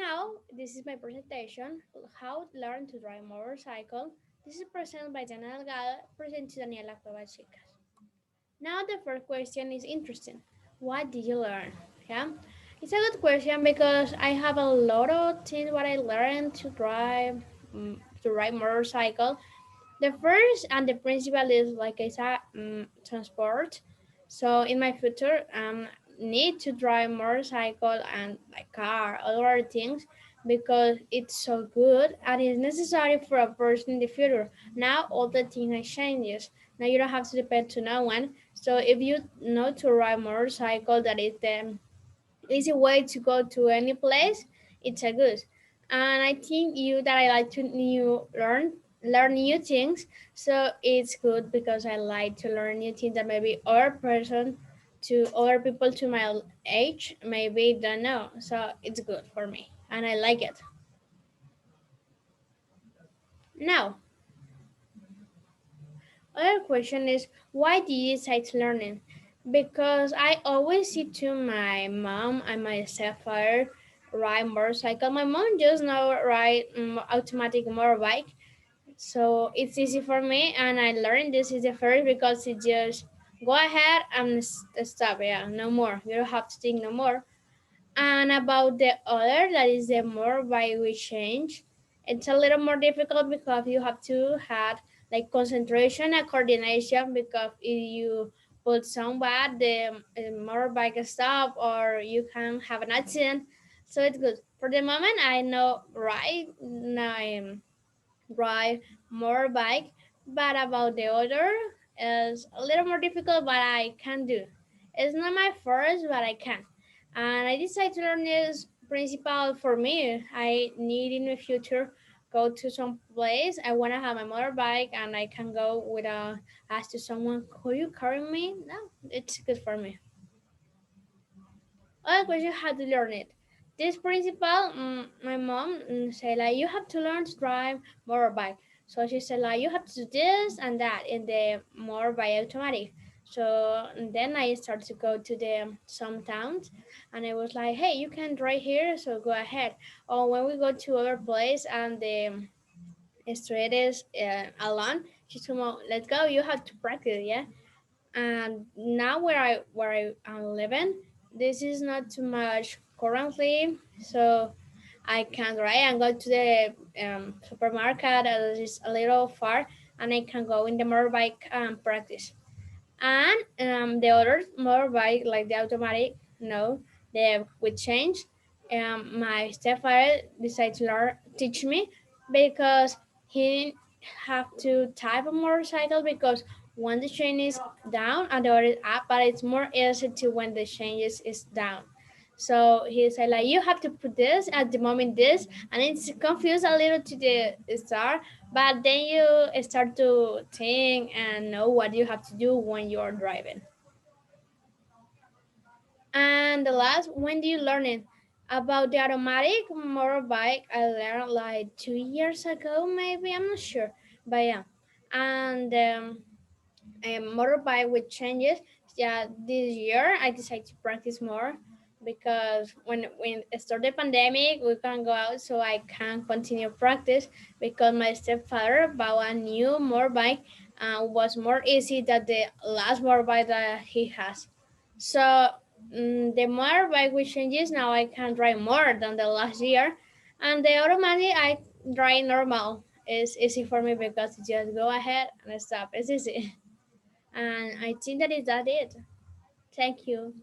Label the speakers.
Speaker 1: Now, this is my presentation, how to learn to drive motorcycle. This is presented by Daniela Delgado, presented to Daniela Cuevas Chicas. Now, the first question is interesting. What did you learn? Yeah, it's a good question because I have a lot of things what I learned to ride motorcycle. The first and the principal is like I said, transport. So in my future, need to drive motorcycle and like car, other things, because it's so good and it's necessary for a person in the future. Now all the things are changes. Now you don't have to depend to no one. So if you know to ride motorcycle, that is the easy way to go to any place. It's a good, and I think you that I like to new learn new things. So it's good because I like to learn new things that maybe other person to other people to my age maybe don't know. So it's good for me, and I like it. Now, other question is why do you decide to learning? Because I always see to my mom and my stepfather ride motorcycle. My mom just know ride automatic motorbike, so it's easy for me. And I learned this is the first because it just go ahead and stop. Yeah, no more. You don't have to think no more. And about the other, that is the more by we change. It's a little more difficult because you have to have like concentration and coordination because if you put some bad, the motorbike stop or you can have an accident. So it's good. For the moment, I know right now I'm ride motorbike, but about the other is a little more difficult, but I can do. It's not my first, but I can. And I decided to learn this principle for me. I need in the future go to some place. I want to have my motorbike and I can go without ask to someone, could you carry me? No, it's good for me. Other question, how to learn it. This principle, my mom said like you have to learn to drive motorbike. So she said like you have to do this and that in the motorbike automatic. So then I started to go to the some towns, and I was like, hey, you can drive here, so go ahead. Or when we go to other place and the street is alone, she told me, let's go. You have to practice, yeah. And now where I am living, this is not too much currently, so I can drive and go to the supermarket that is a little far, and I can go in the motorbike practice. And the other motorbike, like the automatic, no, the with change. My stepfather decided to learn teach me because he have to type a motorcycle because when the chain is down and the other is up, but it's more easy to when the chain is down. So he said like you have to put this at the moment this, and it's confused a little to the start, but then you start to think and know what you have to do when you're driving. And the last, when do you learn it? About the automatic motorbike, I learned like 2 years ago, maybe, I'm not sure, but yeah. And a motorbike with changes. Yeah, this year I decided to practice more because when it started the pandemic, we can't go out, so I can continue practice because my stepfather bought a new motorbike and was more easy than the last motorbike that he has. So the motorbike with changes now I can drive more than the last year, and the automatic I drive normal. It's easy for me because it just go ahead and stop. It's easy. And I think that is that it. Thank you.